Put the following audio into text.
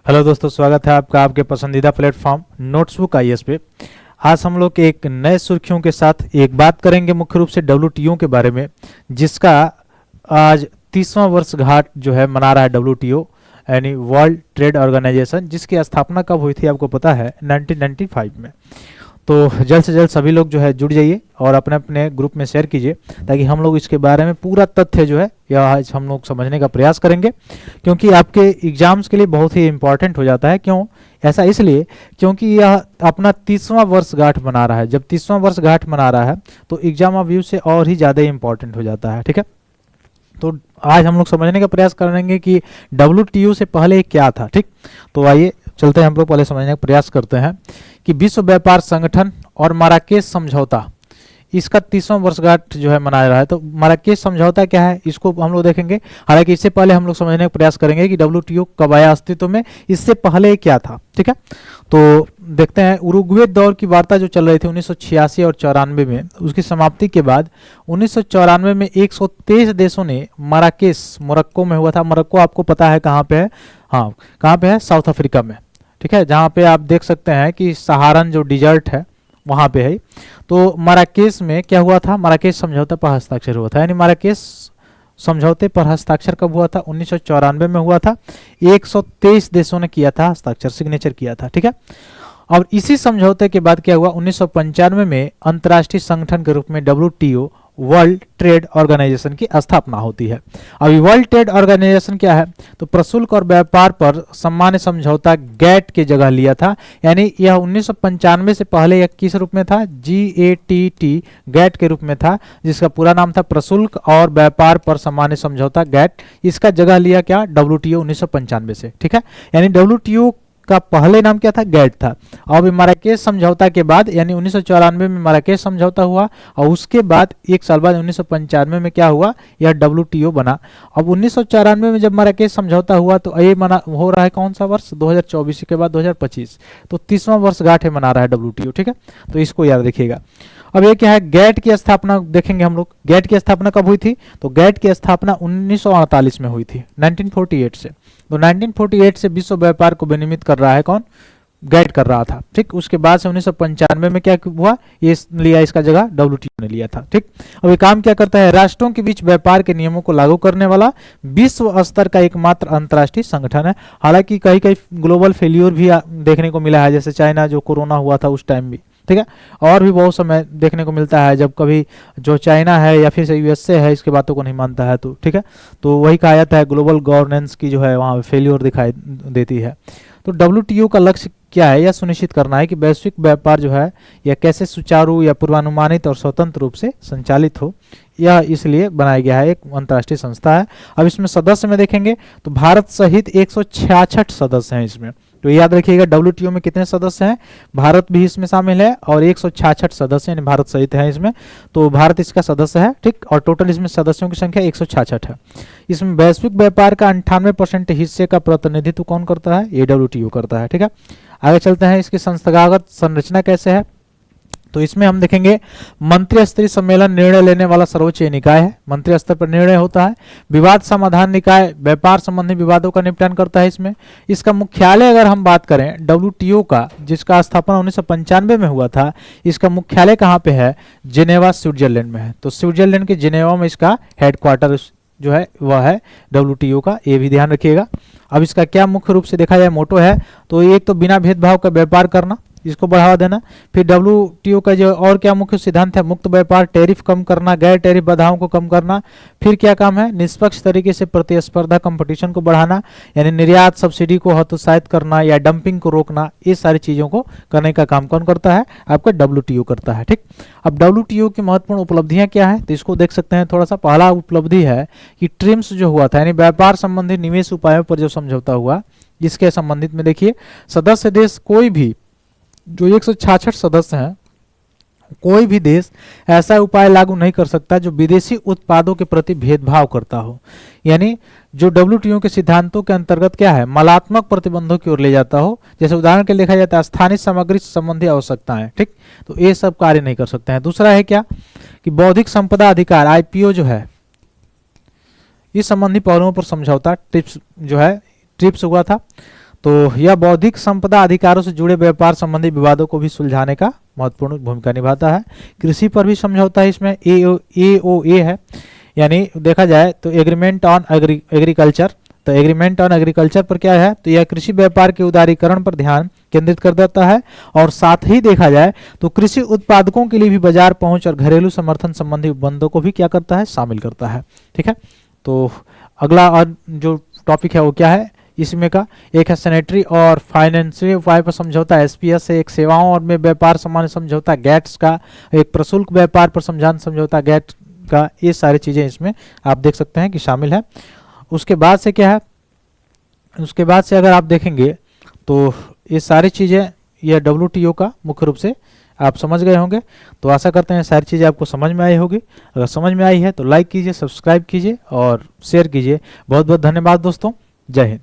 Hello दोस्तों, स्वागत है आपका आपके पसंदीदा प्लेटफॉर्म नोट्सबुक आईएएस पे। आज हम लोग एक नए सुर्खियों के साथ एक बात करेंगे मुख्य रूप से डब्ल्यूटीओ के बारे में, जिसका आज 30वां वर्षगांठ जो है मना रहा है डब्ल्यूटीओ यानी वर्ल्ड ट्रेड ऑर्गेनाइजेशन, जिसकी स्थापना कब हुई थी आपको पता है? 1995 में। तो जल्द से जल्द सभी लोग जो है जुड़ जाइए और अपने अपने ग्रुप में शेयर कीजिए, ताकि हम लोग इसके बारे में पूरा तथ्य जो है यह आज हम लोग समझने का प्रयास करेंगे, क्योंकि आपके एग्जाम्स के लिए बहुत ही इंपॉर्टेंट हो जाता है। क्यों ऐसा? इसलिए क्योंकि यह अपना 30वां वर्षगांठ मना रहा है। जब 30वां वर्षगांठ मना रहा है तो एग्जाम ऑफ व्यू से और ही ज़्यादा इंपॉर्टेंट हो जाता है। ठीक है, तो आज हम लोग समझने का प्रयास करेंगे कि डब्ल्यूटीओ से पहले क्या था। ठीक, तो आइए चलते हैं, हम लोग पहले समझने का प्रयास करते हैं कि विश्व व्यापार संगठन और मराकेश समझौता, इसका 30वां वर्षगांठ जो है मनाया रहा है। तो मराकेश समझौता क्या है, इसको हम लोग देखेंगे। हालांकि इससे पहले हम लोग समझने का प्रयास करेंगे कि डब्ल्यूटीओ कब आया अस्तित्व में, इससे पहले क्या था। ठीक है, तो देखते हैं। उरुग्वे दौर की वार्ता जो चल रही थी 1986 और 94 में, उसकी समाप्ति के बाद 1994 में 123 देशों ने मराकेश, मोरक्को में हुआ था। मोरक्को आपको पता है कहाँ पे है? हाँ, कहाँ पे है? साउथ अफ्रीका में। ठीक है, जहाँ पे आप देख सकते हैं कि सहारन जो डिजर्ट है वहाँ पे है। तो मराकेश में क्या हुआ था? मराकेश समझौते पर हस्ताक्षर हुआ था। यानी मराकेश समझौते पर हस्ताक्षर कब हुआ था? 1994 में हुआ था। 123 देशों ने किया था हस्ताक्षर, सिग्नेचर किया था। ठीक है, और इसी समझौते के बाद क्या हुआ? 1995 में अंतर्राष्ट्रीय संगठन के रूप में डब्ल्यूटीओ वर्ल्ड ट्रेड ऑर्गेनाइजेशन की स्थापना होती है। अभी वर्ल्ड ट्रेड ऑर्गेनाइजेशन क्या है? तो प्रशुल्क और व्यापार पर सामान्य समझौता गैट की जगह लिया था। यानी यह 1995 से पहले यह किस रूप में था? GATT, गैट के रूप में था, जिसका पूरा नाम था प्रशुल्क और व्यापार पर सामान्य समझौता गैट। इसका जगह लिया क्या? डब्ल्यूटीओ 1995 से। ठीक है, यानी डब्ल्यूटीओ का पहले नाम क्या था? गैट था। अब मराकेश समझौता के बाद, यानी 1994 में मराकेश समझौता हुआ और उसके बाद एक साल बाद 1995 में क्या हुआ? यह डब्ल्यूटीओ बना। अब 1994 में जब मराकेश समझौता हुआ तो ये मना हो रहा है कौन सा वर्ष? 2024 के बाद 2025। तो 30वां वर्षगांठ मना रहा है डब्ल्यूटीओ। ठीक है, तो इसको याद रखिएगा। अब ये क्या है? गैट की स्थापना देखेंगे हम लोग। गैट की स्थापना कब हुई थी? तो गैट की स्थापना 1948 में हुई थी, 1948 से। तो 1948 से विश्व व्यापार को विनियमित कर रहा है कौन? गैट कर रहा था। ठीक, उसके बाद से 1995 में क्या हुआ? ये लिया इसका जगह डब्ल्यूटीओ ने लिया था। ठीक, अब ये काम क्या करता है? राष्ट्रों के बीच व्यापार के नियमों को लागू करने वाला विश्व स्तर का एकमात्र अंतर्राष्ट्रीय संगठन है। हालांकि कहीं कहीं ग्लोबल फेल्योर भी देखने को मिला है, जैसे चाइना जो कोरोना हुआ था उस टाइम भी। ठीक है, और भी बहुत समय देखने को मिलता है जब कभी जो चाइना है या फिर से यूएसए है इसके बातों को नहीं मानता है। तो ठीक है, तो वही कहा जाता है ग्लोबल गवर्नेंस की जो है वहाँ फेल्योर दिखाई देती है। तो डब्ल्यूटीओ का लक्ष्य क्या है? यह सुनिश्चित करना है कि वैश्विक व्यापार जो है यह कैसे सुचारू या पूर्वानुमानित और स्वतंत्र रूप से संचालित हो। यह इसलिए बनाया गया है, एक अंतर्राष्ट्रीय संस्था है। अब इसमें सदस्य में देखेंगे तो भारत सहित 166 सदस्य हैं इसमें। तो याद रखिएगा डब्ल्यूटीओ में कितने सदस्य हैं? भारत भी इसमें शामिल है और 166 सदस्य यानी भारत सहित हैं इसमें। तो भारत इसका सदस्य है। ठीक, और टोटल इसमें सदस्यों की संख्या 166 है। इसमें वैश्विक व्यापार का 98% हिस्से का प्रतिनिधित्व कौन करता है? ये डब्ल्यूटीओ करता है। ठीक है, आगे चलते हैं। इसकी संस्थागत संरचना कैसे है? तो इसमें हम देखेंगे मंत्री स्तरीय सम्मेलन निर्णय लेने वाला सर्वोच्च निकाय है। मंत्री स्तर पर निर्णय होता है। विवाद समाधान निकाय व्यापार संबंधी विवादों का निपटान करता है इसमें। इसका मुख्यालय अगर हम बात करें डब्ल्यूटीओ का, जिसका स्थापना 1995 में हुआ था, इसका मुख्यालय कहाँ पे है? जिनेवा, स्विट्जरलैंड में है। तो स्विट्जरलैंड के जिनेवा में इसका हेडक्वार्टर जो है वह है डब्ल्यूटीओ का, ये भी ध्यान रखिएगा। अब इसका क्या मुख्य रूप से देखा जाए मोटो है? तो एक तो बिना भेदभाव का व्यापार करना, इसको बढ़ावा देना। फिर डब्ल्यूटीओ का जो और क्या मुख्य सिद्धांत है? मुक्त व्यापार, टैरिफ कम करना, गैर टैरिफ बाधाओं को कम करना। फिर क्या काम है? निष्पक्ष तरीके से प्रतिस्पर्धा, कंपटीशन को बढ़ाना, यानी निर्यात सब्सिडी को हतोत्साहित करना या डंपिंग को रोकना। ये सारी चीजों को करने का काम कौन करता है? आपका डब्ल्यूटीओ करता है। ठीक, अब डब्ल्यूटीओ की महत्वपूर्ण उपलब्धियां क्या है? तो इसको देख सकते हैं थोड़ा सा। पहला उपलब्धि है कि ट्रिम्स जो हुआ था, यानी व्यापार संबंधी निवेश उपायों पर जो समझौता हुआ, इसके संबंधित में देखिए सदस्य देश कोई भी, जो 166 सदस्य हैं, कोई भी देश ऐसा उपाय लागू नहीं कर सकता जो विदेशी उत्पादों के प्रति भेदभाव करता हो। यानी जो डब्ल्यूटीओ के सिद्धांतों के अंतर्गत क्या है? मालात्मक प्रतिबंधों की ओर ले जाता हो। जैसे उदाहरण के लिए देखा जाता है स्थानीय सामग्री संबंधी आवश्यकताएं। ठीक, तो ये सब कार्य नहीं कर सकते हैं। दूसरा है क्या कि बौद्धिक संपदा अधिकार, आईपीओ जो है, इस संबंधी पहलुओं पर समझौता, ट्रिप्स जो है, ट्रिप्स हुआ था। तो यह बौद्धिक संपदा अधिकारों से जुड़े व्यापार संबंधी विवादों को भी सुलझाने का महत्वपूर्ण भूमिका निभाता है। कृषि पर भी समझौता है, इसमें AOA है, यानी देखा जाए तो एग्रीमेंट ऑन एग्रीकल्चर। तो एग्रीमेंट ऑन एग्रीकल्चर पर क्या है, तो यह कृषि व्यापार के उदारीकरण पर ध्यान केंद्रित कर देता है और साथ ही देखा जाए तो कृषि उत्पादकों के लिए भी बाजार पहुंच और घरेलू समर्थन संबंधी उपबंधों को भी क्या करता है, शामिल करता है। ठीक है, तो अगला और जो टॉपिक है वो क्या है इसमें का, एक है सैनिटरी और फाइनेंशियल उपाय पर समझौता SPS है, एक सेवाओं और में व्यापार सामान्य समझौता GATS का, एक प्रशुल्क व्यापार पर समझौता GATS का। ये सारी चीजें इसमें आप देख सकते हैं कि शामिल है। उसके बाद से क्या है, उसके बाद से अगर आप देखेंगे तो ये सारी चीजें यह WTO का मुख्य रूप से आप समझ गए होंगे। तो आशा करते हैं सारी चीज़ें आपको समझ में आई होगी। अगर समझ में आई है तो लाइक कीजिए, सब्सक्राइब कीजिए और शेयर कीजिए। बहुत बहुत धन्यवाद दोस्तों, जय हिंद।